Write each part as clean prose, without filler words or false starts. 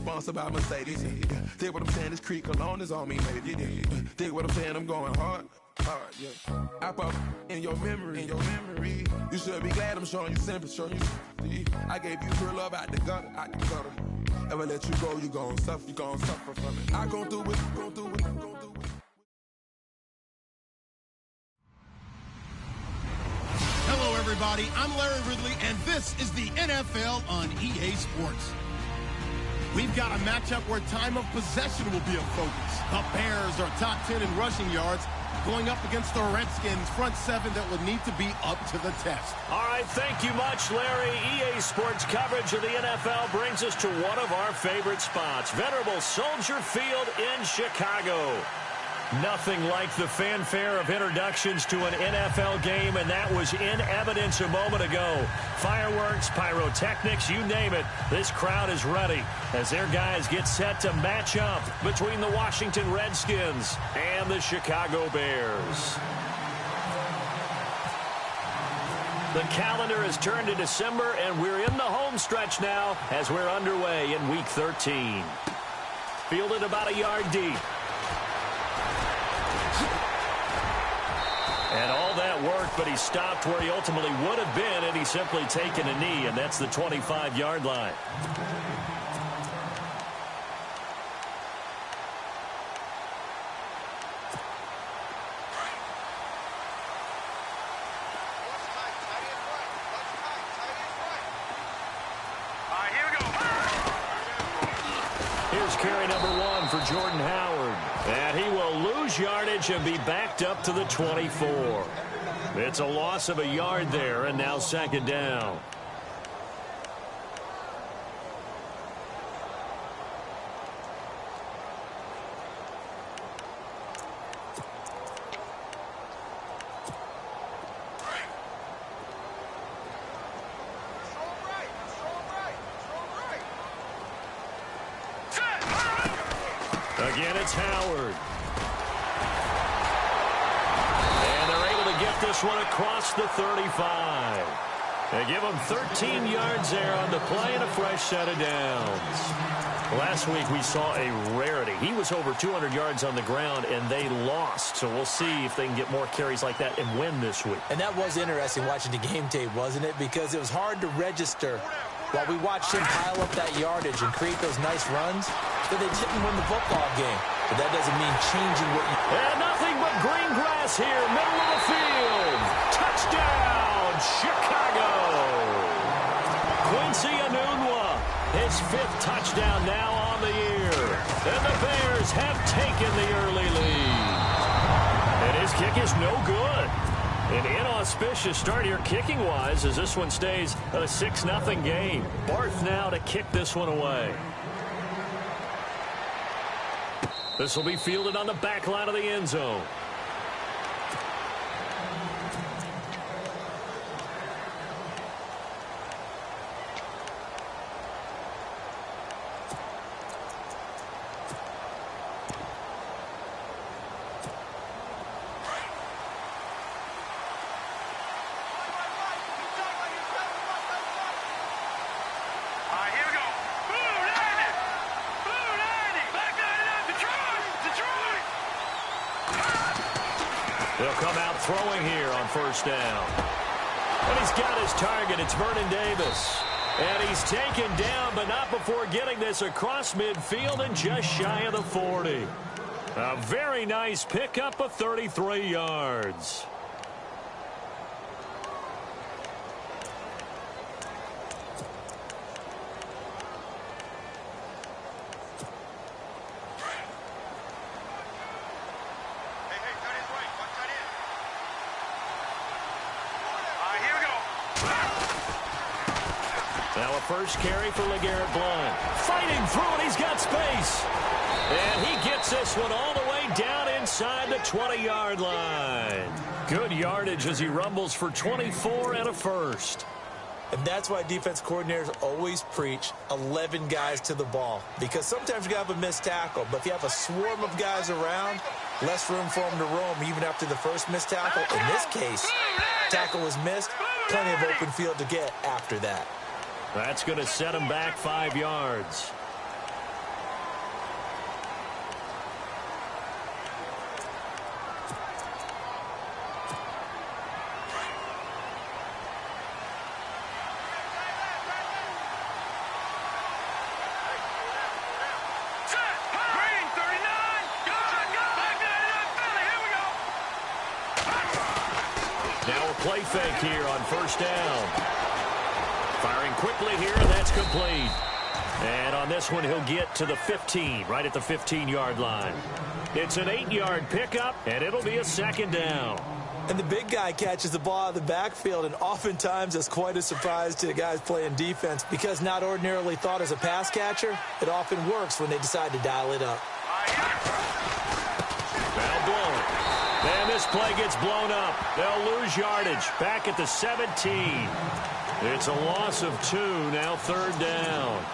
sponsored by Mercedes. Dig what I'm saying, this creek alone is on me, maybe. Dig what I'm saying, I'm going hard, yeah. I pop in your memory, You should be glad I'm showing you sympathy, I gave you real love out the gutter, Ever let you go, you gon' suffer from it. I gon' do it, Hello, everybody. I'm Larry Ridley, and this is the NFL on EA Sports. We've got a matchup where time of possession will be a focus. The Bears are top 10 in rushing yards, going up against the Redskins front seven that would need to be up to the test. All right, thank you much, Larry. EA Sports coverage of the NFL brings us to one of our favorite spots, venerable Soldier Field in Chicago. Nothing like the fanfare of introductions to an NFL game, and that was in evidence a moment ago. Fireworks, pyrotechnics, you name it, this crowd is ready as their guys get set to match up between the Washington Redskins and the Chicago Bears. The calendar has turned to December, and we're in the home stretch now as we're underway in Week 13. Fielded about a yard deep. And all that worked, but he stopped where he ultimately would have been had he simply taken a knee, and that's the 25-yard line. Here's carry number 1 for Jordan Howard. And he will lose yardage and be backed up to the 24. It's a loss of a yard there, and now second down. Again, it's Howard. And they're able to get this one across the 35. They give him 13 yards there on the play and a fresh set of downs. Last week we saw a rarity. He was over 200 yards on the ground, and they lost. So we'll see if they can get more carries like that and win this week. And that was interesting watching the game tape, wasn't it? Because it was hard to register while we watched him pile up that yardage and create those nice runs, that they didn't win the football game. But that doesn't mean changing what you... And nothing but green grass here, middle of the field. Touchdown, Chicago. Quincy Enunwa, his 5th touchdown now on the year. And the Bears have taken the early lead. And his kick is no good. An inauspicious start here kicking-wise as this one stays a 6-0 game. Barth now to kick this one away. This will be fielded on the back line of the end zone. They'll come out throwing here on first down. And he's got his target. It's Vernon Davis. And he's taken down, but not before getting this across midfield and just shy of the 40. A very nice pickup of 33 yards. Now a first carry for LeGarrette Blount. Fighting through it, he's got space. And he gets this one all the way down inside the 20-yard line. Good yardage as he rumbles for 24 and a first. And that's why defense coordinators always preach 11 guys to the ball. Because sometimes you have a missed tackle, but if you have a swarm of guys around, less room for them to roam even after the first missed tackle. In this case, tackle was missed, plenty of open field to get after that. That's going to set him back 5 yards. play fake here on first down. Firing quickly here, and that's complete. And on this one, he'll get to the 15, right at the 15-yard line. It's an 8-yard pickup, and it'll be a second down. And the big guy catches the ball out of the backfield, and oftentimes that's quite a surprise to the guys playing defense because not ordinarily thought as a pass catcher, it often works when they decide to dial it up. Foul blown. And this play gets blown up. They'll lose yardage. Back at the 17. It's a loss of 2, now third down.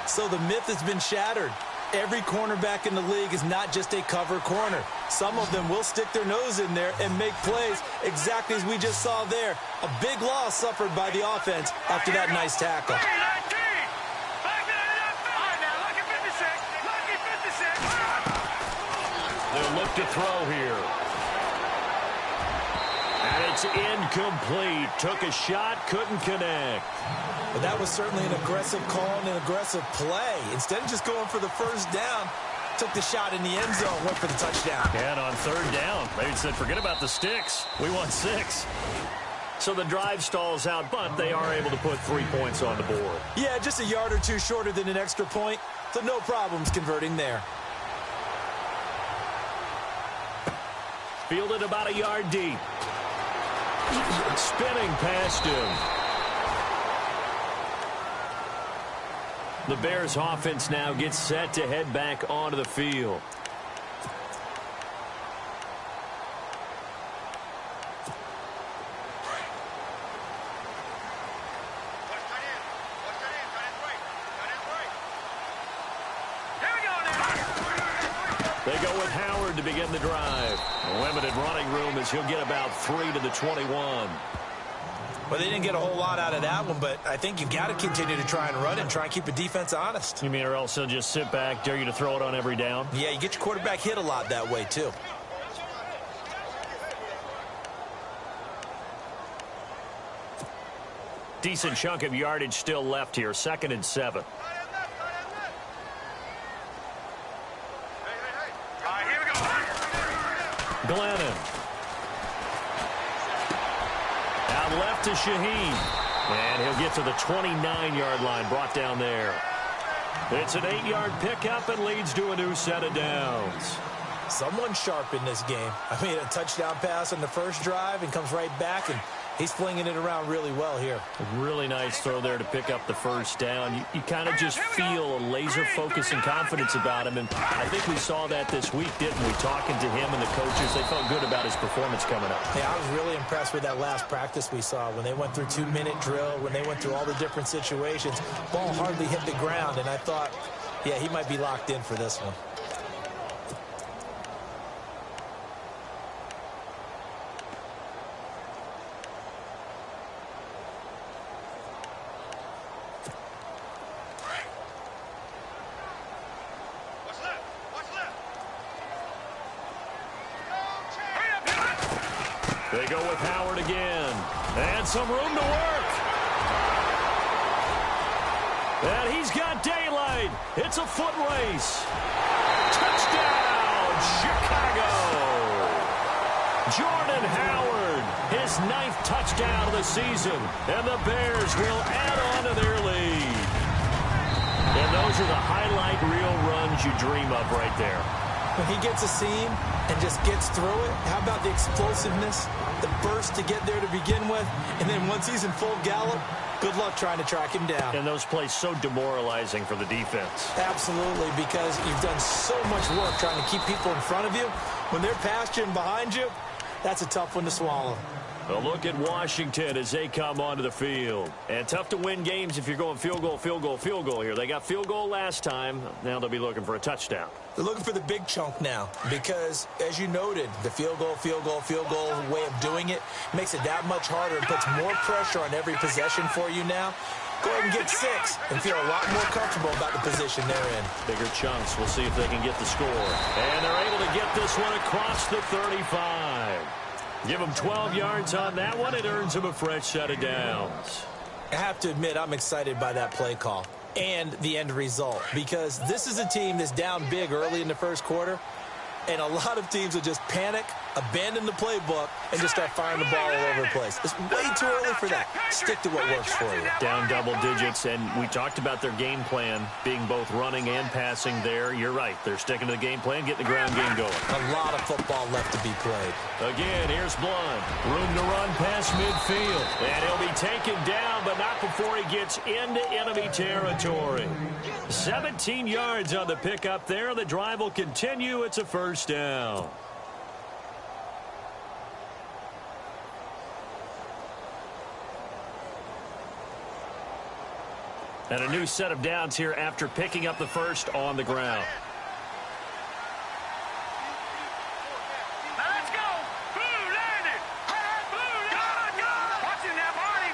So the myth has been shattered. Every cornerback in the league is not just a cover corner. Some of them will stick their nose in there and make plays exactly as we just saw there. A big loss suffered by the offense after that nice tackle. They'll look to throw here. And it's incomplete. Took a shot, couldn't connect. But that was certainly an aggressive call and an aggressive play. Instead of just going for the first down, took the shot in the end zone, went for the touchdown. And on third down, they said, forget about the sticks. We want 6. So the drive stalls out, but they are able to put 3 points on the board. Yeah, just a yard or two shorter than an extra point, so no problems converting there. Fielded about a yard deep. Spinning past him. The Bears offense now gets set to head back onto the field. They go with Howard to begin the drive. A limited running room as he'll get about 3 to the 21. Well, they didn't get a whole lot out of that one, but I think you've got to continue to try and run and try and keep the defense honest. You mean or else they'll just sit back, dare you to throw it on every down? Yeah, you get your quarterback hit a lot that way, too. Decent chunk of yardage still left here. 2nd and 7. Glennon. Out left to Shaheen. And he'll get to the 29-yard line, brought down there. It's an 8-yard pickup and leads to a new set of downs. Someone sharp in this game. I mean, a touchdown pass on the first drive and comes right back, and he's flinging it around really well here. A really nice throw there to pick up the first down. You kind of just feel a laser focus and confidence about him, and I think we saw that this week, didn't we? Talking to him and the coaches, they felt good about his performance coming up. Yeah, I was really impressed with that last practice we saw when they went through 2-minute drill, when they went through all the different situations. Ball hardly hit the ground, and I thought, yeah, he might be locked in for this one. They go with Howard again. And some room to work. And he's got daylight. It's a foot race. Touchdown, Chicago. Jordan Howard, his 9th touchdown of the season. And the Bears will add on to their lead. And those are the highlight reel runs you dream of right there. When he gets a seam and just gets through it, how about the explosiveness, the burst to get there to begin with, and then once he's in full gallop, good luck trying to track him down. And those plays so demoralizing for the defense. Absolutely, because you've done so much work trying to keep people in front of you. When they're past you and behind you, that's a tough one to swallow. A look at Washington as they come onto the field. And tough to win games if you're going field goal, field goal, field goal here. They got field goal last time. Now they'll be looking for a touchdown. They're looking for the big chunk now because, as you noted, the field goal way of doing it makes it that much harder and puts more pressure on every possession for you now. Go ahead and get 6 and feel a lot more comfortable about the position they're in. Bigger chunks. We'll see if they can get the score. And they're able to get this one across the 35. Give them 12 yards on that one. It earns them a fresh set of downs. I have to admit, I'm excited by that play call and the end result because this is a team that's down big early in the first quarter, and a lot of teams will just panic, abandon the playbook and just start firing the ball all over the place. It's way too early for that. Stick to what works for you. Down double digits, and we talked about their game plan being both running and passing there. You're right. They're sticking to the game plan, getting the ground game going. A lot of football left to be played. Again, here's Blunt. Room to run past midfield. And he'll be taken down, but not before he gets into enemy territory. 17 yards on the pickup there. The drive will continue. It's a first down. And a new set of downs here after picking up the first on the ground. Let's go. Blue landed. Blue, go. Watching that body.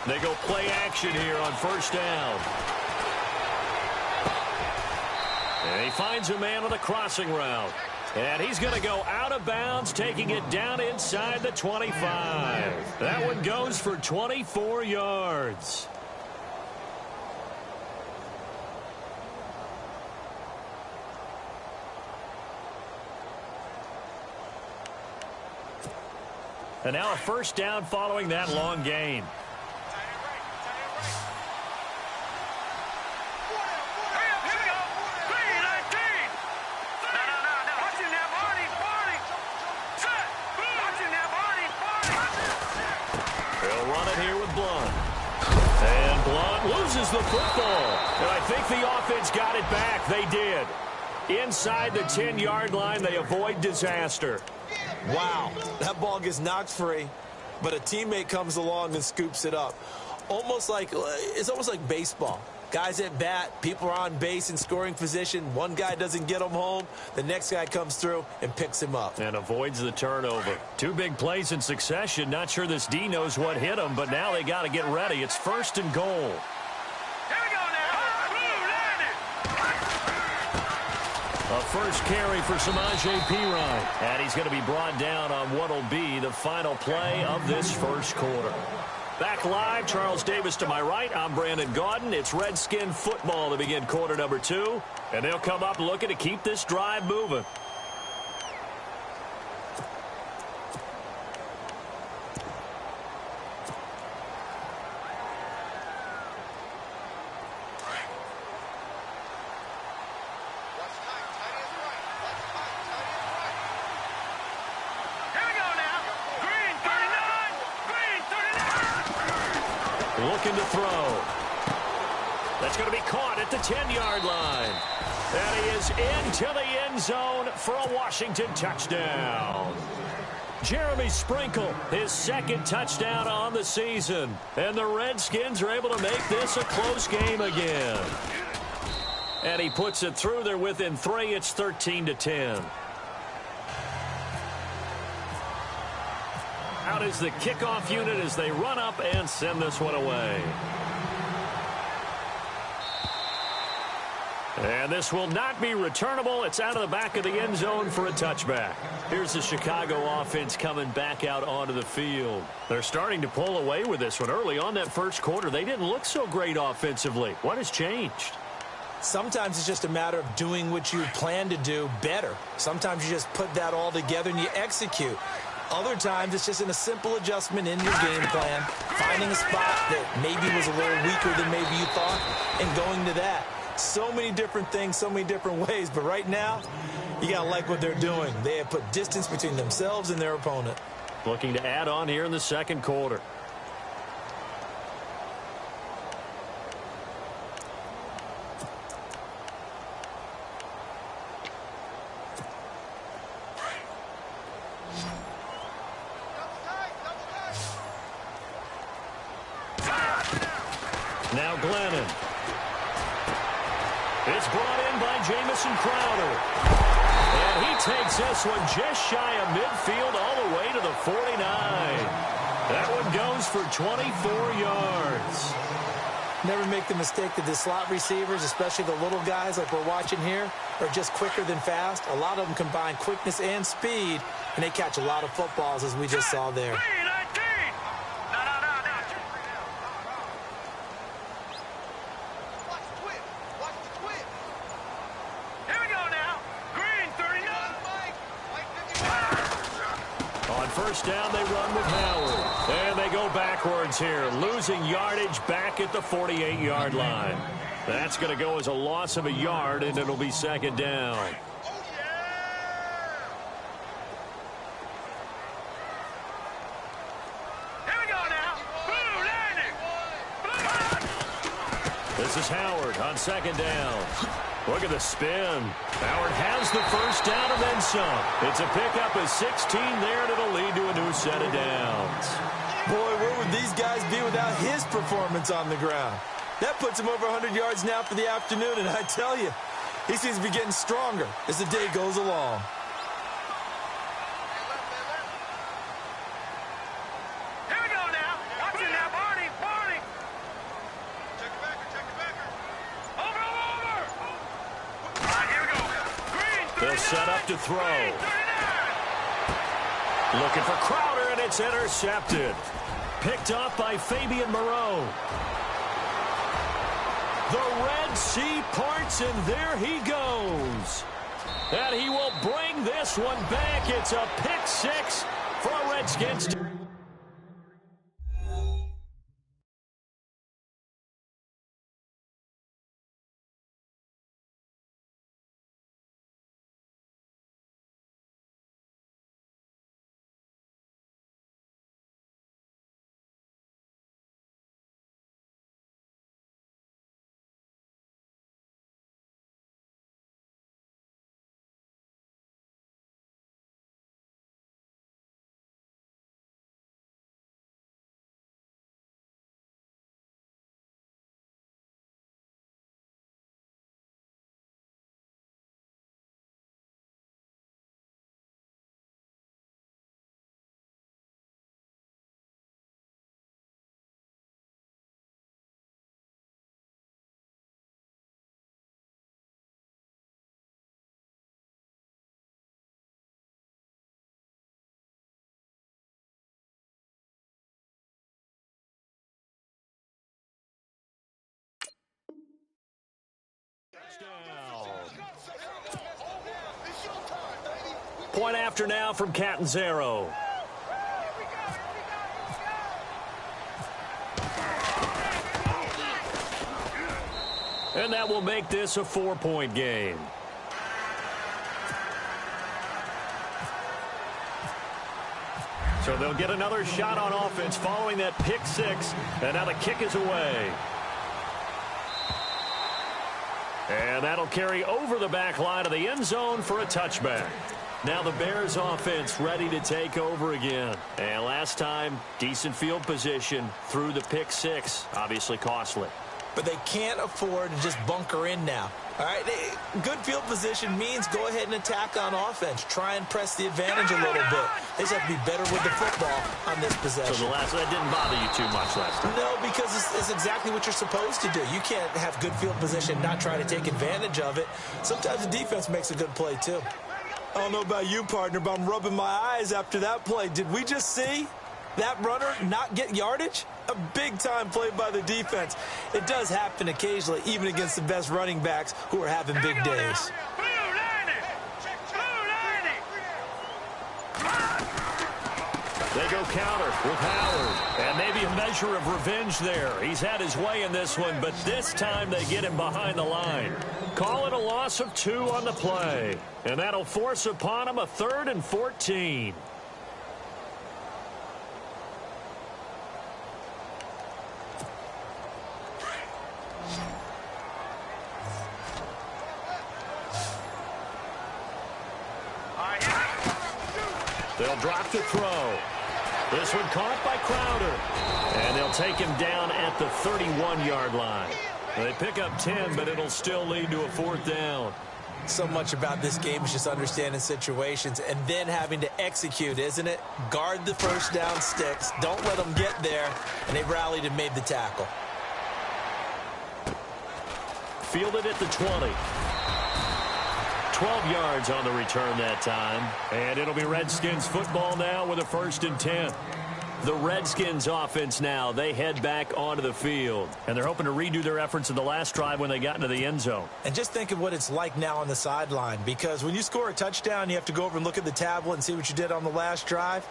They go play action here on first down. And he finds a man on the crossing route. And he's going to go out of bounds, taking it down inside the 25. That one goes for 24 yards. And now a first down following that long gain. Loses the football. And I think the offense got it back. They did. Inside the 10-yard line, they avoid disaster. Wow. That ball gets knocked free, but a teammate comes along and scoops it up. It's almost like baseball. Guys at bat, people are on base in scoring position. One guy doesn't get him home. The next guy comes through and picks him up. And avoids the turnover. Two big plays in succession. Not sure this D knows what hit him, but now they got to get ready. It's first and goal. Here we go now. Blue landed. A first carry for Samaje Perine. And he's going to be brought down on what will be the final play of this first quarter. Back live, Charles Davis to my right. I'm Brandon Gaudin. It's Redskin football to begin quarter number 2. And they'll come up looking to keep this drive moving. Looking to throw. That's going to be caught at the 10-yard line. And he is into the end zone for a Washington touchdown. Jeremy Sprinkle, his second touchdown on the season. And the Redskins are able to make this a close game again. And he puts it through. They're within 3. It's 13-10. Out is the kickoff unit as they run up and send this one away. And this will not be returnable. It's out of the back of the end zone for a touchback. Here's the Chicago offense coming back out onto the field. They're starting to pull away with this one. Early on that first quarter, they didn't look so great offensively. What has changed? Sometimes it's just a matter of doing what you plan to do better. Sometimes you just put that all together and you execute. Other times, it's just in a simple adjustment in your game plan, finding a spot that maybe was a little weaker than maybe you thought, and going to that. So many different things, so many different ways, but right now, you got to like what they're doing. They have put distance between themselves and their opponent. Looking to add on here in the second quarter. Now Glennon. It's brought in by Jamison Crowder. And he takes this one just shy of midfield all the way to the 49. That one goes for 24 yards. Never make the mistake that the slot receivers, especially the little guys like we're watching here, are just quicker than fast. A lot of them combine quickness and speed, and they catch a lot of footballs, as we just saw there. Here we go now. Green 39. first down, they run with Howard. And they go backwards here, losing yardage back at the 48-yard line. That's going to go as a loss of a yard, and it'll be second down. This is Howard on second down. Look at the spin. Howard has the first down and then some. It's a pickup of 16 there, and it'll lead to a new set of downs. Boy, where would these guys be without his performance on the ground? That puts him over 100 yards now for the afternoon, and I tell you, he seems to be getting stronger as the day goes along. They'll set up to throw. Looking for Crowder, and it's intercepted. Picked off by Fabian Moreau. The Red Sea parts, and there he goes. And he will bring this one back. It's a pick six for Redskins. Point after now from Catanzaro. And that will make this a 4-point game. So they'll get another shot on offense following that pick six. And now the kick is away. And that'll carry over the back line of the end zone for a touchback. Now the Bears offense ready to take over again. And last time, decent field position through the pick six. Obviously costly. But they can't afford to just bunker in now. All right, good field position means go ahead and attack on offense. Try and press the advantage a little bit. They just have to be better with the football on this possession. So that didn't bother you too much last time? No, because it's exactly what you're supposed to do. You can't have good field position and not try to take advantage of it. Sometimes the defense makes a good play, too. I don't know about you, partner, but I'm rubbing my eyes after that play. Did we just see that runner not get yardage? A big-time play by the defense. It does happen occasionally, even against the best running backs who are having big days. They go counter with Howard. And maybe a measure of revenge there. He's had his way in this one, but this time they get him behind the line. Call it a loss of 2 on the play. And that'll force upon him a 3rd and 14. They'll drop to throw. This one caught by Crowder. And they'll take him down at the 31-yard line. They pick up 10, but it'll still lead to a 4th down. So much about this game is just understanding situations and then having to execute, isn't it? Guard the first down sticks. Don't let them get there. And they rallied and made the tackle. Fielded at the 20. 12 yards on the return that time. And it'll be Redskins football now with a 1st and 10. The Redskins offense now, they head back onto the field. And they're hoping to redo their efforts in the last drive when they got into the end zone. And just think of what it's like now on the sideline, because when you score a touchdown, you have to go over and look at the tablet and see what you did on the last drive.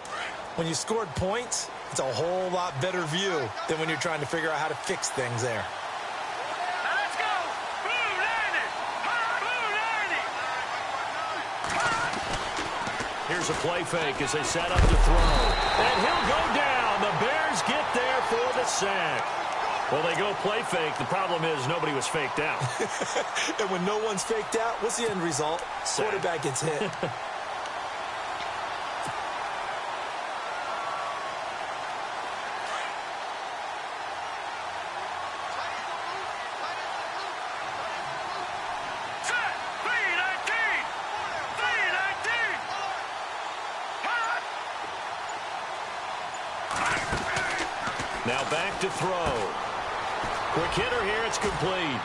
When you scored points, it's a whole lot better view than when you're trying to figure out how to fix things there. Let's go! Blue landed! Blue landed! Here's a play fake as they set up to throw. And he'll go down. The Bears get there for the sack. Well, they go play fake. The problem is nobody was faked out. And when no one's faked out, what's the end result? Sack. Quarterback gets hit. Set! 319! 319! Now back to throw. Quick hitter here. It's complete.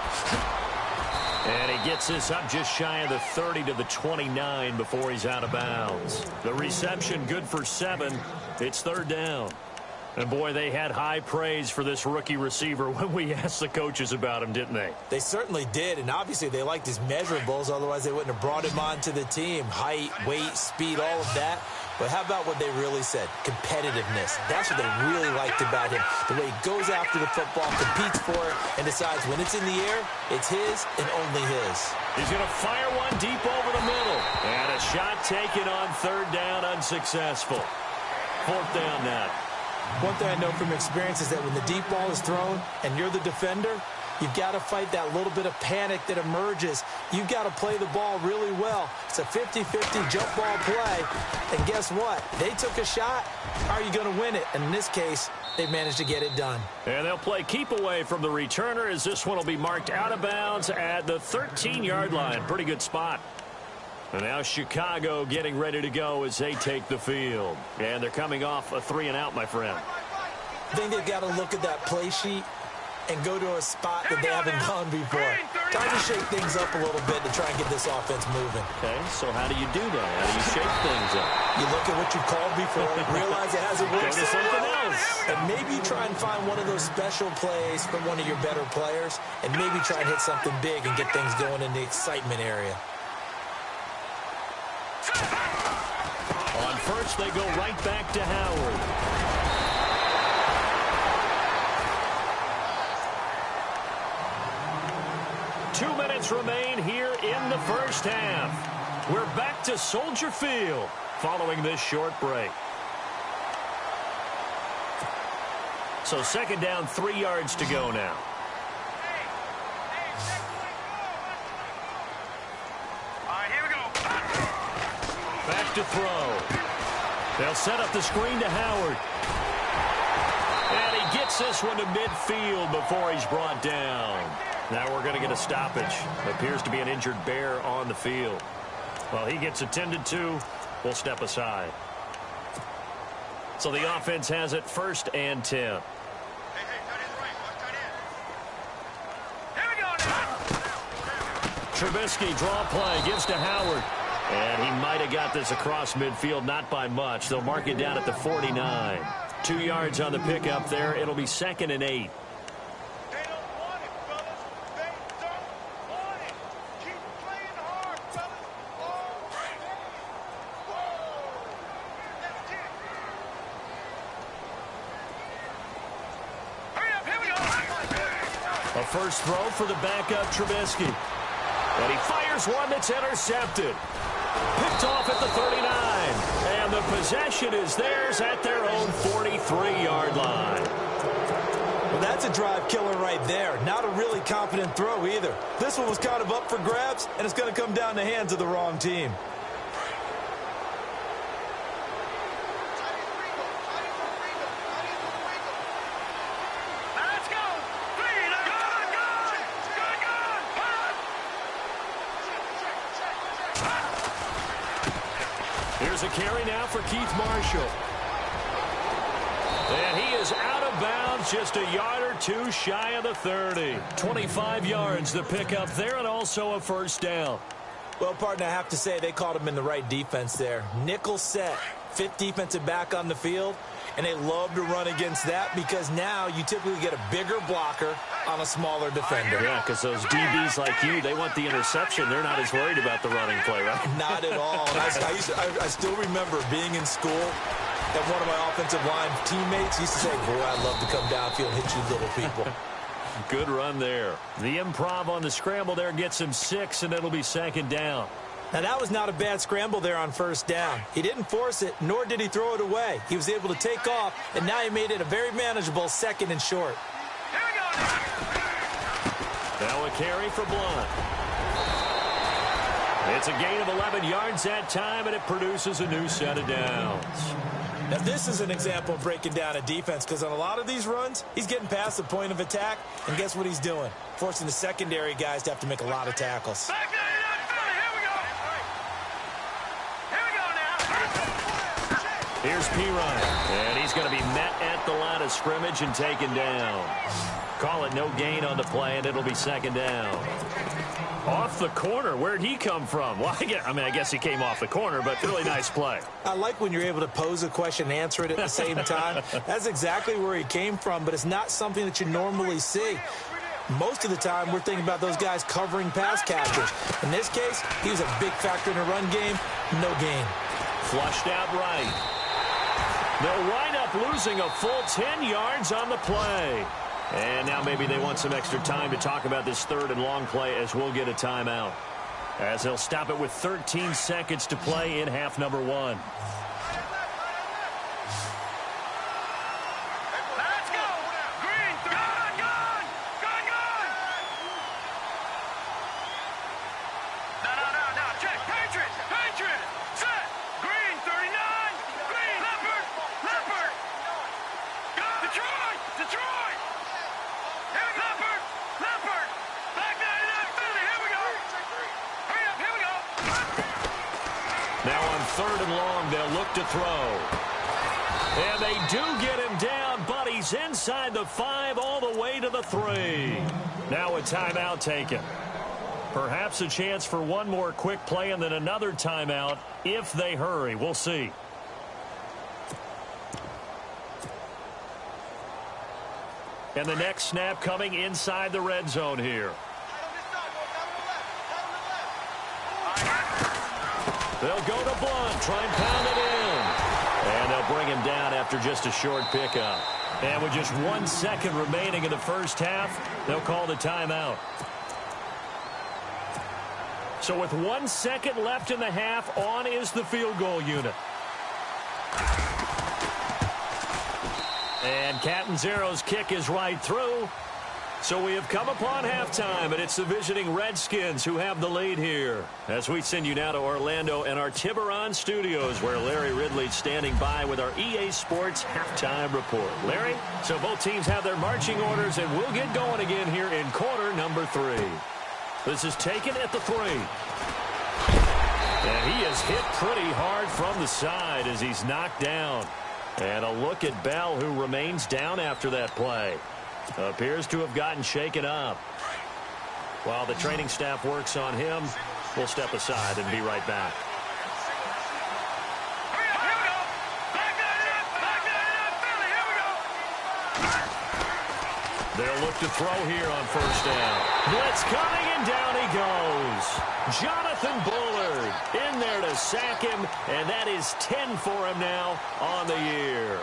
And he gets this up just shy of the 30 to the 29 before he's out of bounds. The reception good for 7. It's third down. And, boy, they had high praise for this rookie receiver when we asked the coaches about him, didn't they? They certainly did, and obviously they liked his measurables. Otherwise, they wouldn't have brought him onto the team. Height, weight, speed, all of that. But how about what they really said? Competitiveness. That's what they really liked about him. The way he goes after the football, competes for it, and decides when it's in the air, it's his and only his. He's going to fire one deep over the middle. And a shot taken on third down, unsuccessful. Fourth down now. One thing I know from experience is that when the deep ball is thrown and you're the defender, you've got to fight that little bit of panic that emerges. You've got to play the ball really well. It's a 50-50 jump ball play. And guess what? They took a shot. Are you going to win it? And in this case, they managed to get it done. And they'll play keep away from the returner as this one will be marked out of bounds at the 13-yard line. Pretty good spot. And now Chicago getting ready to go as they take the field. And they're coming off a 3-and-out, my friend. I think they've got to look at that play sheet and go to a spot that they haven't gone before. Time to shake things up a little bit to try and get this offense moving. Okay, so how do you do that? How do you shake things up? You look at what you called before, realize it hasn't worked. Go to something else. And maybe try and find one of those special plays from one of your better players, and maybe try and hit something big and get things going in the excitement area. On first, they go right back to Howard. Two minutes remain here in the first half. We're back to Soldier Field following this short break. So second down, 3 yards to go now. Back to throw. They'll set up the screen to Howard. And he gets this one to midfield before he's brought down. Now we're going to get a stoppage. Appears to be an injured Bear on the field. While he gets attended to, we'll step aside. So the offense has it 1st and 10. Trubisky draw play, gives to Howard. And he might have got this across midfield, not by much. They'll mark it down at the 49. 2 yards on the pickup there. It'll be 2nd and 8. They don't want it, fellas. They don't want it. Keep playing hard, fellas. Hurry up, here we go. A first throw for the backup Trubisky. And he fires one that's intercepted. Picked off at the 39. And the possession is theirs at their own 43-yard line. Well, that's a drive killer right there. Not a really confident throw either. This one was kind of up for grabs, and it's going to come down the hands of the wrong team. Let's go. Here's a carry now for Keith Marshall. And he is out of bounds, just a yard or two shy of the 30. 25 yards the pickup there, and also a first down. Well, partner, I have to say they called him in the right defense there. Nickel set, 5th defensive back on the field, and they love to run against that because now you typically get a bigger blocker on a smaller defender. Yeah, because those DBs like you, they want the interception. They're not as worried about the running play, right? Not at all. And I still remember being in school, and one of my offensive line teammates used to say, boy, I'd love to come downfield and hit you little people. Good run there. The improv on the scramble there gets him 6, and it'll be second down. Now, that was not a bad scramble there on first down. He didn't force it, nor did he throw it away. He was able to take off, and now he made it a very manageable 2nd and short. Now a carry for Blunt. It's a gain of 11 yards that time, and it produces a new set of downs. Now, this is an example of breaking down a defense because on a lot of these runs, he's getting past the point of attack, and guess what he's doing? Forcing the secondary guys to have to make a lot of tackles. Here's Pirine, and he's going to be met at the line of scrimmage and taken down. Call it no gain on the play, and it'll be second down. Off the corner. Where'd he come from? Well, I guess he came off the corner, but really nice play. I like when you're able to pose a question and answer it at the same time. That's exactly where he came from, but it's not something that you normally see. Most of the time, we're thinking about those guys covering pass catchers. In this case, he was a big factor in the run game. No gain. Flushed out right. They'll wind up losing a full 10 yards on the play. And now maybe they want some extra time to talk about this 3rd and long play as we'll get a timeout. As they'll stop it with 13 seconds to play in half number 1. Let's go! Green, gone! No, check, Patriot, set, Green, 39, Green, Leopard, Detroit, Leopard, back 99, Philly, here we go, hurry up, here we go. Now on 3rd and long, they'll look to throw. And they do get him down, but he's inside the 5 all the way to the 3. Now a timeout taken. Perhaps a chance for one more quick play and then another timeout if they hurry. We'll see. And the next snap coming inside the red zone here. They'll go to Blunt, try and pound it in. And they'll bring him down after just a short pickup. And with just 1 second remaining in the first half, they'll call the timeout. So with 1 second left in the half, on is the field goal unit. And Catanzaro's kick is right through. So we have come upon halftime, and it's the visiting Redskins who have the lead here. As we send you now to Orlando and our Tiburon studios, where Larry Ridley's standing by with our EA Sports halftime report. Larry, so both teams have their marching orders, and we'll get going again here in quarter number 3. This is taken at the 3. And he is hit pretty hard from the side as he's knocked down. And a look at Bell, who remains down after that play. Appears to have gotten shaken up. While the training staff works on him, we'll step aside and be right back. They'll look to throw here on first down. Blitz coming, and down he goes. Jonathan Bullard in there to sack him, and that is 10 for him now on the year.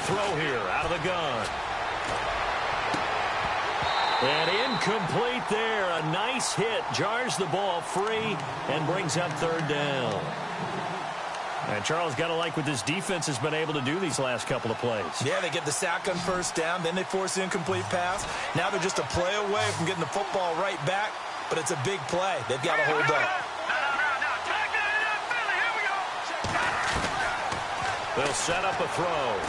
Throw here out of the gun. And incomplete there. A nice hit. Jars the ball free and brings up 3rd down. And Charles, got to like what this defense has been able to do these last couple of plays. Yeah, they get the sack on first down. Then they force the incomplete pass. Now they're just a play away from getting the football right back. But it's a big play. They've got to hold up. They'll set up a throw.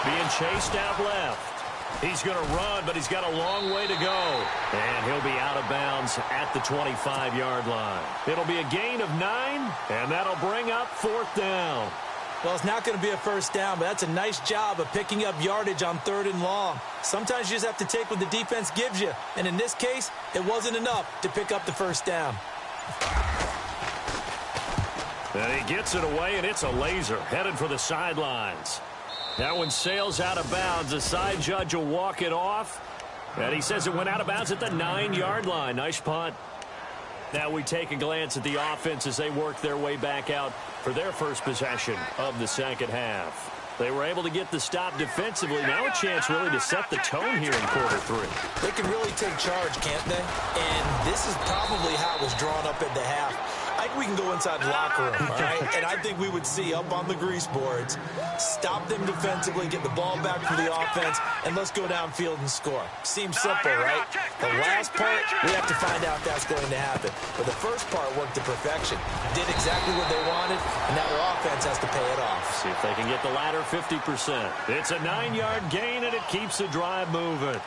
Being chased out left. He's going to run, but he's got a long way to go. And he'll be out of bounds at the 25-yard line. It'll be a gain of 9, and that'll bring up 4th down. Well, it's not going to be a first down, but that's a nice job of picking up yardage on 3rd and long. Sometimes you just have to take what the defense gives you. And in this case, it wasn't enough to pick up the first down. And he gets it away, and it's a laser headed for the sidelines. That one sails out of bounds. The side judge will walk it off. And he says it went out of bounds at the 9-yard line. Nice punt. Now we take a glance at the offense as they work their way back out for their first possession of the second half. They were able to get the stop defensively. Now a chance really to set the tone here in quarter 3. They can really take charge, can't they? And this is probably how it was drawn up at the half. I think we can go inside the locker room, all right? And I think we would see up on the grease boards, stop them defensively, get the ball back for the offense, and let's go downfield and score. Seems simple, right? The last part, we have to find out if that's going to happen. But the first part worked to perfection. Did exactly what they wanted, and now their offense has to pay it off. See if they can get the latter 50%. It's a 9-yard gain, and it keeps the drive moving.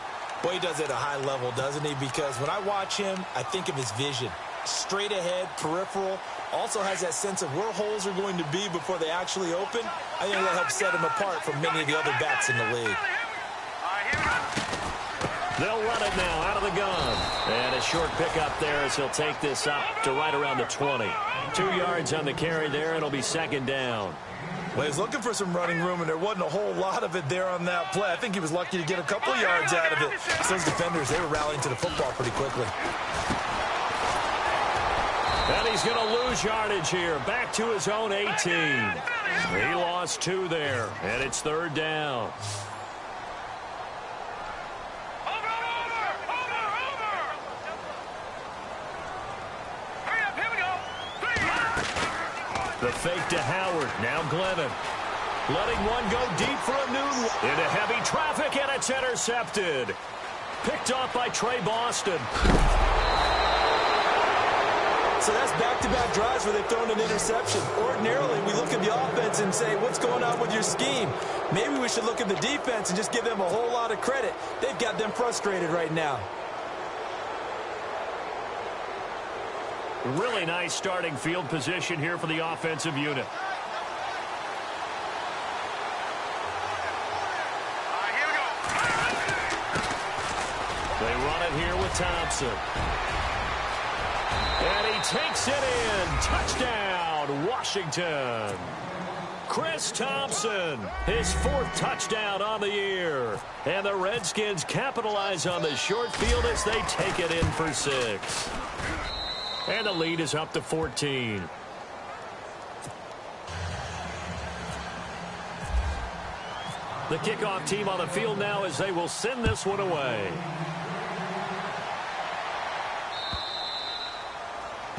Boy, he does it at a high level, doesn't he? Because when I watch him, I think of his vision. Straight ahead, peripheral, also has that sense of where holes are going to be before they actually open. I think that helps set him apart from many of the other backs in the league. They'll run it now out of the gun. And a short pickup there as he'll take this up to right around the 20. 2 yards on the carry there, and it'll be 2nd down. Well, he was looking for some running room, and there wasn't a whole lot of it there on that play. I think he was lucky to get a couple yards out of it. So those defenders, they were rallying to the football pretty quickly. And he's going to lose yardage here. Back to his own 18. He lost 2 there, and it's 3rd down. The fake to Howard. Now Glennon. Letting one go deep for a Newton. Into heavy traffic, and it's intercepted. Picked off by Trey Boston. So that's back-to-back drives where they've thrown an interception. Ordinarily, we look at the offense and say, what's going on with your scheme? Maybe we should look at the defense and just give them a whole lot of credit. They've got them frustrated right now. Really nice starting field position here for the offensive unit. They run it here with Thompson. And he takes it in. Touchdown, Washington. Chris Thompson, his 4th touchdown on the year. And the Redskins capitalize on the short field as they take it in for 6. And the lead is up to 14. The kickoff team on the field now as they will send this one away.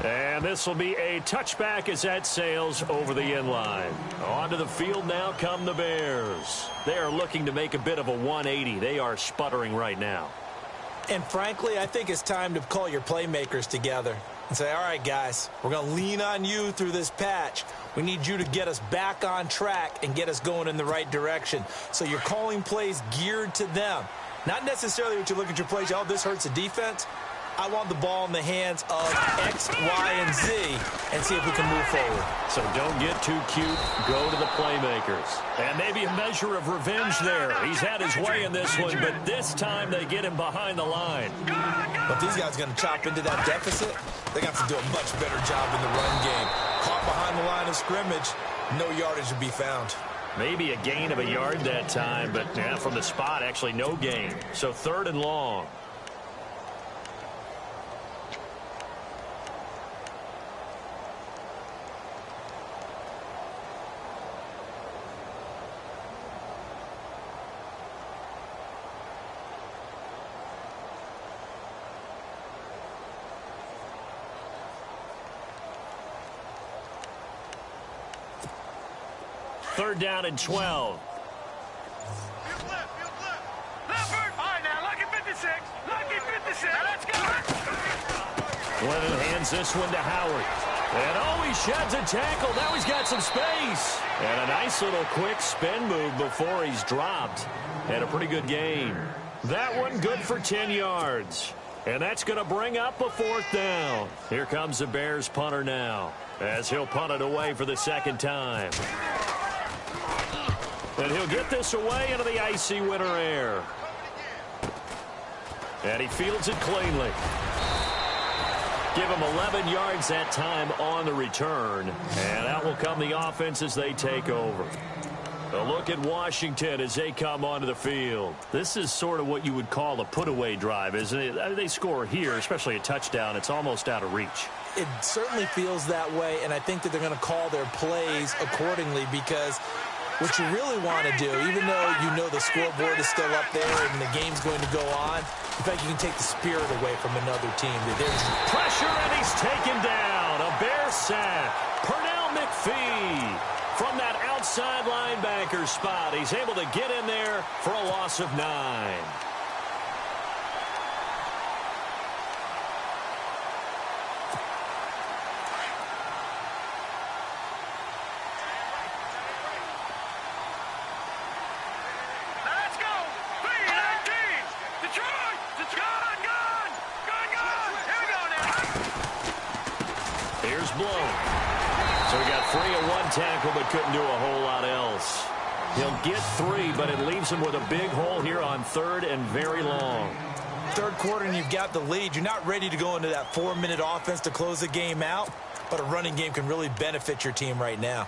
And this will be a touchback as that sails over the end line. Onto the field now come the Bears. They are looking to make a bit of a 180. They are sputtering right now. And frankly, I think it's time to call your playmakers together and say, all right, guys, we're going to lean on you through this patch. We need you to get us back on track and get us going in the right direction. So you're calling plays geared to them. Not necessarily what you look at your plays, oh, this hurts the defense. I want the ball in the hands of X, Y, and Z and see if we can move forward. So don't get too cute. Go to the playmakers. And maybe a measure of revenge there. He's had his way in this one, but this time they get him behind the line. But these guys are going to chop into that deficit. They're going to have to do a much better job in the run game. Caught behind the line of scrimmage, no yardage to be found. Maybe a gain of a yard that time, but yeah, from the spot, actually no gain. So 3rd and long. Third down and 12. Glennon hands this one to Howard. And oh, he sheds a tackle. Now he's got some space. And a nice little quick spin move before he's dropped. Had a pretty good game. That one good for 10 yards. And that's going to bring up a 4th down. Here comes the Bears punter now, as he'll punt it away for the second time. And he'll get this away into the icy winter air. And he fields it cleanly. Give him 11 yards that time on the return. And out will come the offense as they take over. A look at Washington as they come onto the field. This is sort of what you would call a put-away drive, isn't it? I mean, they score here, especially a touchdown. It's almost out of reach. It certainly feels that way, and I think that they're going to call their plays accordingly, because what you really want to do, even though you know the scoreboard is still up there and the game's going to go on, in fact, you can take the spirit away from another team. There's pressure, and he's taken down. A Bear sack. Pernell McPhee from that outside linebacker spot. He's able to get in there for a loss of 9. Tackle, but couldn't do a whole lot else. He'll get 3, but it leaves him with a big hole here on 3rd and very long. Third quarter, and you've got the lead. You're not ready to go into that 4-minute offense to close the game out, but a running game can really benefit your team right now.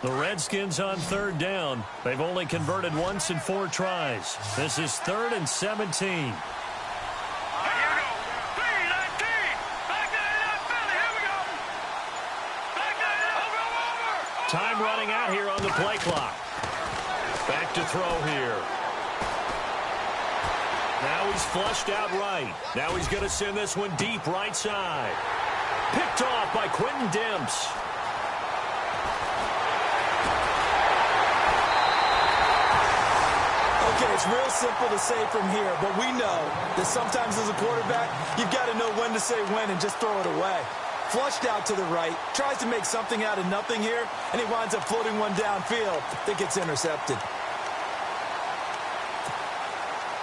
The Redskins on 3rd down. They've only converted once in 4 tries. This is 3rd and 17. Time running out here on the play clock. Back to throw here. Now he's flushed out right. Now he's going to send this one deep right side. Picked off by Quentin Demps. Okay, it's real simple to say from here, but we know that sometimes as a quarterback, you've got to know when to say when and just throw it away. Flushed out to the right, tries to make something out of nothing here, and he winds up floating one downfield that gets intercepted.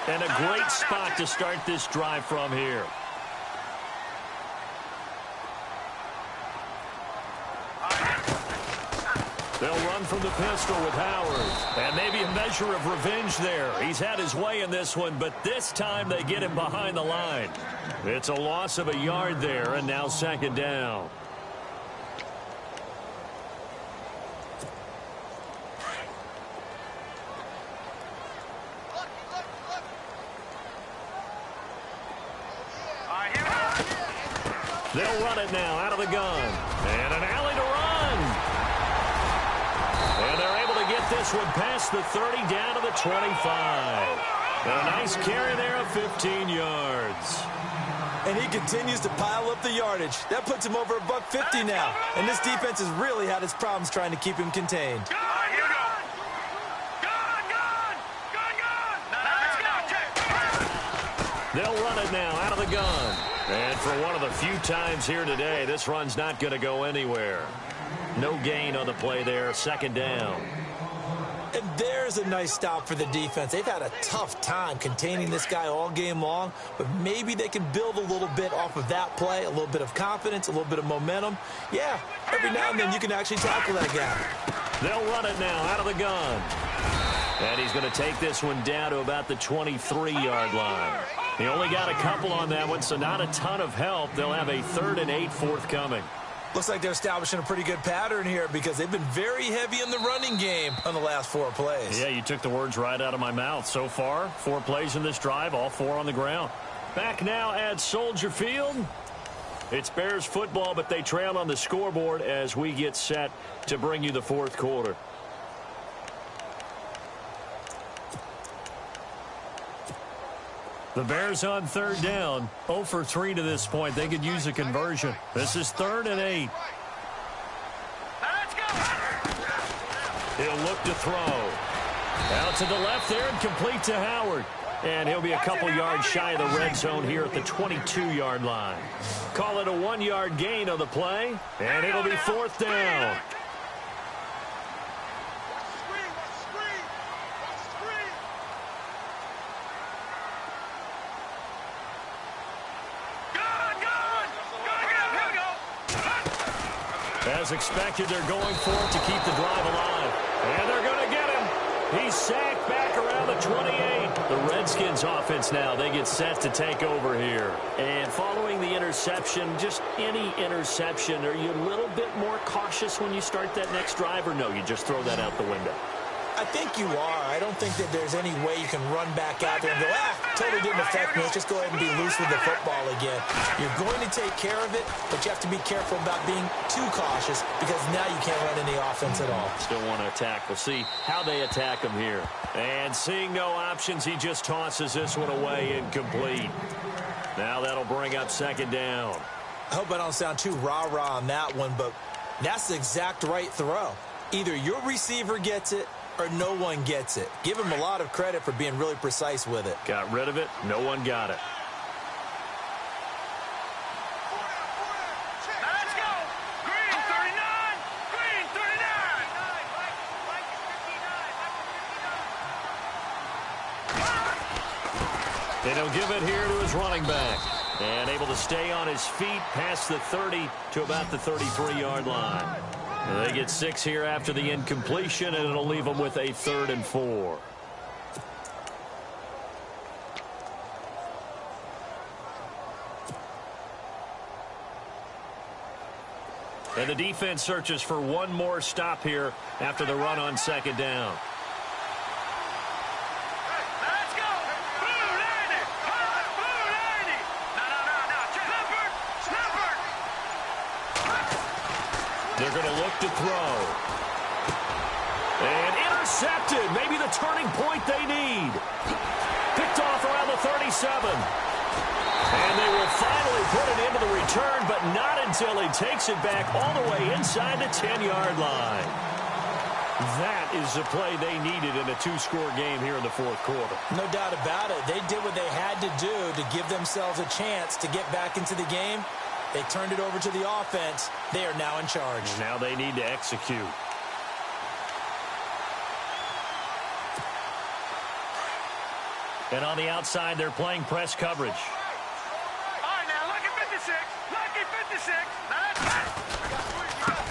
And a great spot to start this drive from here. They'll run from the pistol with Howard. And maybe a measure of revenge there. He's had his way in this one, but this time they get him behind the line. It's a loss of a yard there, and now 2nd down. They'll run it now out of the gun. And an alley to run. And they're able to get this one past the 30 down to the 25. And a nice carry there of 15 yards. And he continues to pile up the yardage. That puts him over $150 now. And this defense has really had its problems trying to keep him contained. They'll run it now out of the gun. And for one of the few times here today, this run's not going to go anywhere. No gain on the play there, 2nd down. And there's a nice stop for the defense. They've had a tough time containing this guy all game long, but maybe they can build a little bit off of that play, a little bit of confidence, a little bit of momentum. Yeah, every now and then you can actually tackle that guy. They'll run it now out of the gun. And he's going to take this one down to about the 23-yard line. He only got a couple on that one, so not a ton of help. They'll have a 3rd and 8 forthcoming. Looks like they're establishing a pretty good pattern here because they've been very heavy in the running game on the last 4 plays. Yeah, you took the words right out of my mouth. So far, 4 plays in this drive, all 4 on the ground. Back now at Soldier Field. It's Bears football, but they trail on the scoreboard as we get set to bring you the 4th quarter. The Bears on 3rd down, 0 for 3 to this point. They could use a conversion. This is 3rd and 8. He'll look to throw. Out to the left there and complete to Howard. And he'll be a couple yards shy of the red zone here at the 22-yard line. Call it a 1-yard gain on the play, and it'll be 4th down. As expected, they're going for it to keep the drive alive. And they're going to get him. He's sacked back around the 28. The Redskins offense now, they get set to take over here. And following the interception, just any interception, are you a little bit more cautious when you start that next drive, or no, you just throw that out the window? I think you are. I don't think that there's any way you can run back out there and go, totally didn't affect me. Let's just go ahead and be loose with the football again. You're going to take care of it, but you have to be careful about being too cautious because now you can't run any offense at all. Still want to attack. We'll see how they attack him here. And seeing no options, he just tosses this one away incomplete. Now that'll bring up 2nd down. I hope I don't sound too rah-rah on that one, but that's the exact right throw. Either your receiver gets it or no one gets it. Give him a lot of credit for being really precise with it. Got rid of it. No one got it. Let's go. Green 39. Green 39. And he'll give it here to his running back. And able to stay on his feet past the 30 to about the 33-yard line. They get 6 here after the incompletion, and it'll leave them with a 3rd and 4. And the defense searches for one more stop here after the run on 2nd down. Let's go. Blue 90. Blue 90. No. Snapper. They're going to look to throw. And intercepted. Maybe the turning point they need. Picked off around the 37. And they will finally put it into the return, but not until he takes it back all the way inside the 10-yard line. That is the play they needed in a 2-score game here in the 4th quarter. No doubt about it. They did what they had to do to give themselves a chance to get back into the game. They turned it over to the offense. They are now in charge. Now they need to execute. And on the outside, they're playing press coverage. All right, now, lucky 56. Lucky 56.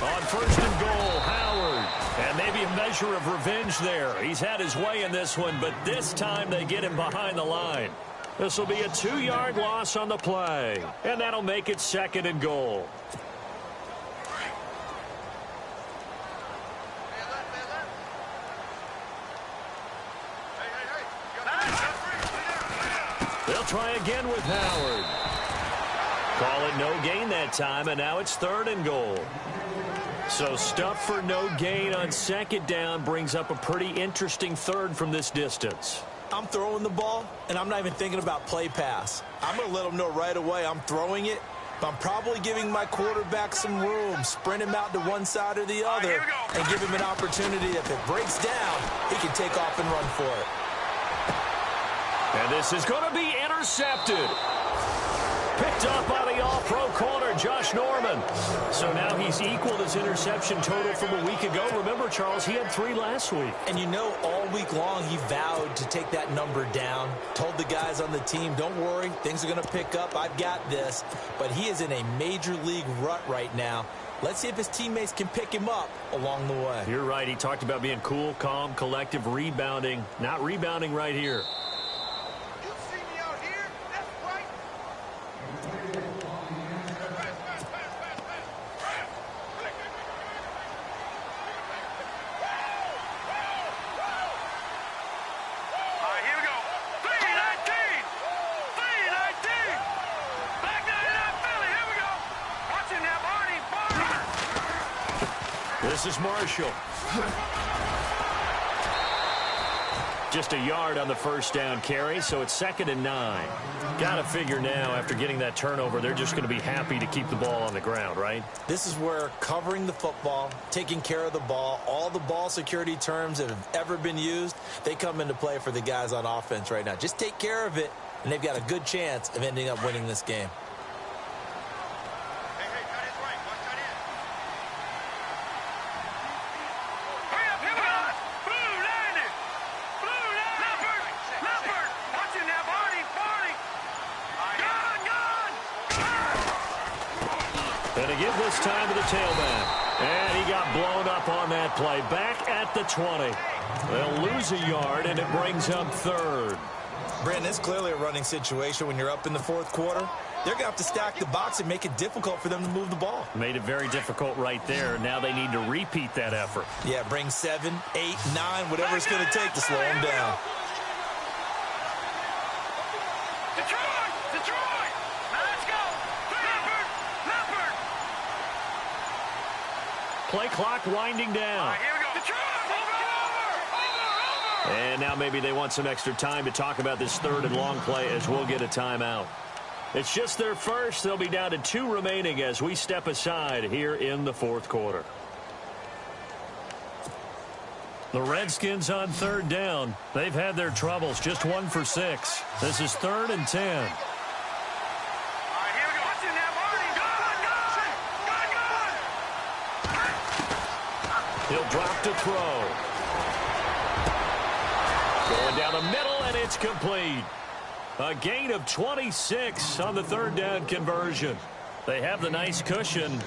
On 1st and goal, Howard. And maybe a measure of revenge there. He's had his way in this one, but this time they get him behind the line. This will be a 2-yard loss on the play. And that'll make it 2nd and goal. They'll try again with Howard. Call it no gain that time, and now it's 3rd and goal. So stuff for no gain on 2nd down brings up a pretty interesting 3rd from this distance. I'm throwing the ball, and I'm not even thinking about play pass. I'm going to let them know right away I'm throwing it, but I'm probably giving my quarterback some room, sprint him out to one side or the other, and give him an opportunity. If it breaks down, he can take off and run for it. And this is going to be intercepted. Picked up by the all-pro corner, Josh Norman. So now he's equaled his interception total from a week ago. Remember, Charles, he had 3 last week. And you know, all week long he vowed to take that number down. Told the guys on the team, don't worry, things are going to pick up. I've got this. But he is in a major league rut right now. Let's see if his teammates can pick him up along the way. You're right. He talked about being cool, calm, collective, rebounding. Not rebounding right here. You see me out here? That's right. All right, here we go. 319. 319. Back 99 Philly. Here we go. Watching that Barney. This is Marshall. just a yard on the first down carry, so it's 2nd and 9. Got to figure now, after getting that turnover, they're just going to be happy to keep the ball on the ground, right? This is where covering the football, taking care of the ball, all the ball security terms that have ever been used, they come into play for the guys on offense right now. Just take care of it, and they've got a good chance of ending up winning this game. And to give this time to the tailback. And he got blown up on that play. Back at the 20. They'll lose a yard, and it brings up 3rd. Brandon, it's clearly a running situation when you're up in the 4th quarter. They're going to have to stack the box and make it difficult for them to move the ball. Made it very difficult right there. Now they need to repeat that effort. Yeah, bring 7, 8, 9, whatever it's going to take to slow them down. Play clock winding down. Here we go. And now maybe they want some extra time to talk about this 3rd and long play as we'll get a timeout. It's just their first. They'll be down to 2 remaining as we step aside here in the 4th quarter. The Redskins on 3rd down. They've had their troubles. Just 1 for 6. This is 3rd and 10. He'll drop to throw. Going down the middle, and it's complete. A gain of 26 on the 3rd down conversion. They have the nice cushion.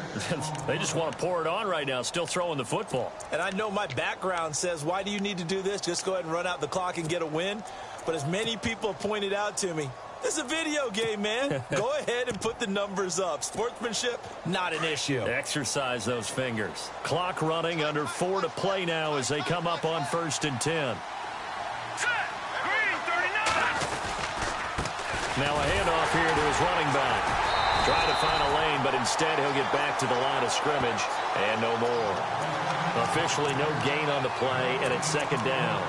They just want to pour it on right now, still throwing the football. And I know my background says, why do you need to do this? Just go ahead and run out the clock and get a win. But as many people have pointed out to me, this is a video game, man. Go ahead and put the numbers up. Sportsmanship, not an issue. Exercise those fingers. Clock running, under 4 to play now as they come up on 1st and 10. Now a handoff here to his running back. Try to find a lane, but instead he'll get back to the line of scrimmage and no more. Officially no gain on the play, and it's 2nd down.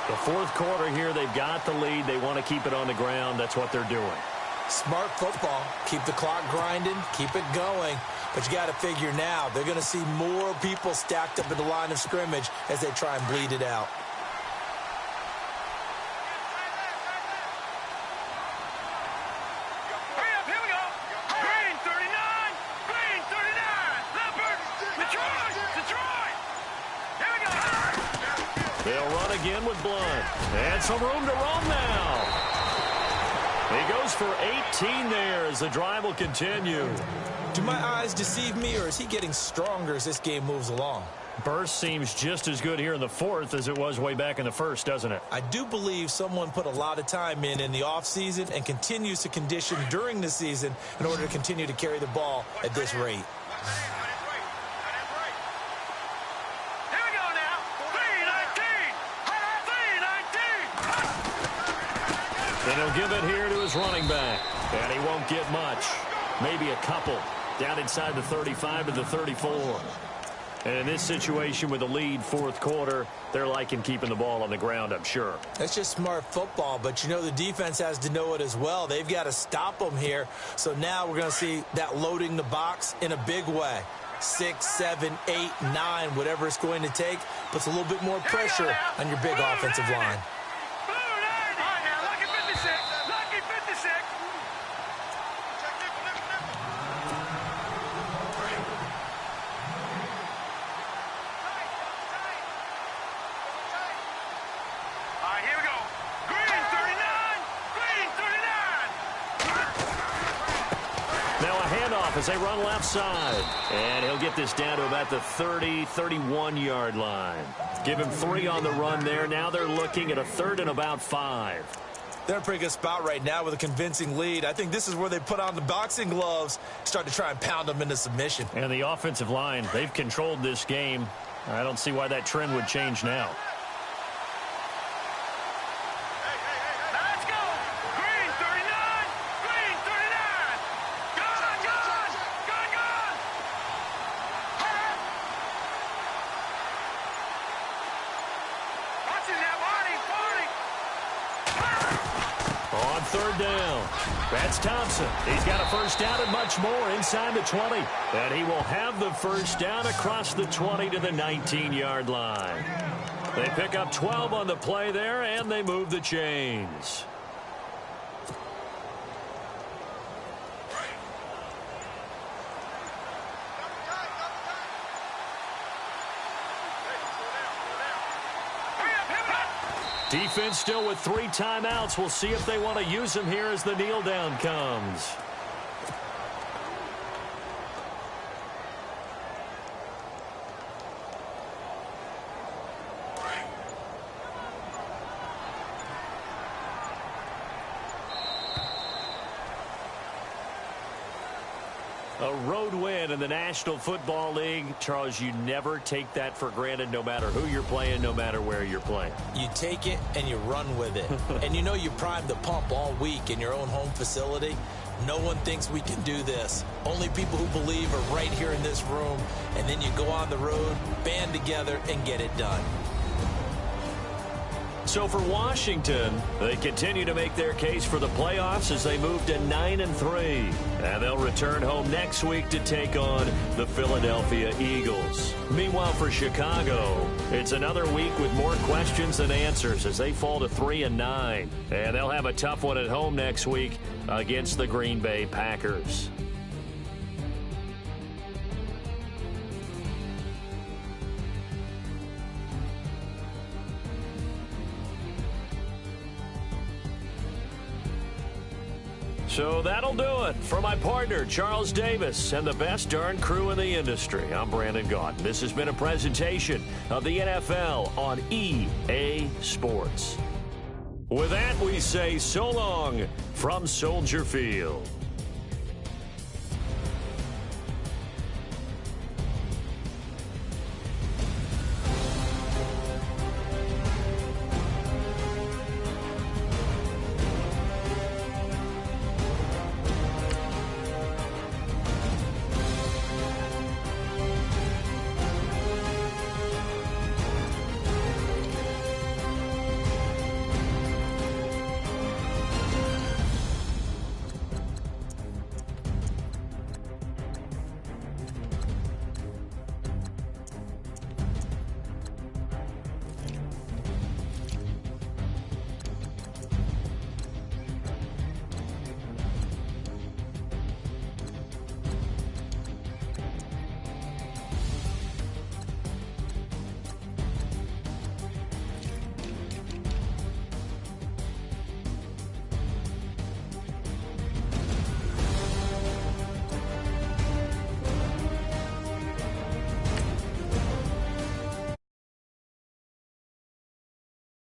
The 4th quarter here, they've got the lead. They want to keep it on the ground. That's what they're doing. Smart football. Keep the clock grinding. Keep it going. But you got to figure now, they're going to see more people stacked up at the line of scrimmage as they try and bleed it out. They'll run again with Blunt. And some room to roam now. He goes for 18 there as the drive will continue. Do my eyes deceive me, or is he getting stronger as this game moves along? Burst seems just as good here in the 4th as it was way back in the 1st, doesn't it? I do believe someone put a lot of time in the offseason and continues to condition during the season in order to continue to carry the ball at this rate. And he'll give it here to his running back. And he won't get much. Maybe a couple. Down inside the 35 to the 34. And in this situation with the lead 4th quarter, they're liking keeping the ball on the ground, I'm sure. That's just smart football, but you know the defense has to know it as well. They've got to stop them here. So now we're going to see that loading the box in a big way. 6, 7, 8, 9, whatever it's going to take, puts a little bit more pressure on your big offensive line. As they run left side. And he'll get this down to about the 30, 31-yard line. Give him 3 on the run there. Now they're looking at a 3rd and about 5. They're in a pretty good spot right now with a convincing lead. I think this is where they put on the boxing gloves, start to try and pound them into submission. And the offensive line, they've controlled this game. I don't see why that trend would change now. third down. That's Thompson. He's got a first down and much more inside the 20. And he will have the first down across the 20 to the 19-yard line. They pick up 12 on the play there, and they move the chains. Defense still with 3 timeouts. We'll see if they want to use them here as the kneel down comes. A road win in the National Football League. Charles, you never take that for granted, no matter who you're playing, no matter where you're playing. You take it and you run with it. And you know you primed the pump all week in your own home facility. No one thinks we can do this. Only people who believe are right here in this room. And then you go on the road, band together, and get it done. So for Washington, they continue to make their case for the playoffs as they move to 9-3. And they'll return home next week to take on the Philadelphia Eagles. Meanwhile, for Chicago, it's another week with more questions than answers as they fall to 3-9. And they'll have a tough one at home next week against the Green Bay Packers. So that'll do it. For my partner, Charles Davis, and the best darn crew in the industry, I'm Brandon Gaudin. This has been a presentation of the NFL on EA Sports. With that, we say so long from Soldier Field.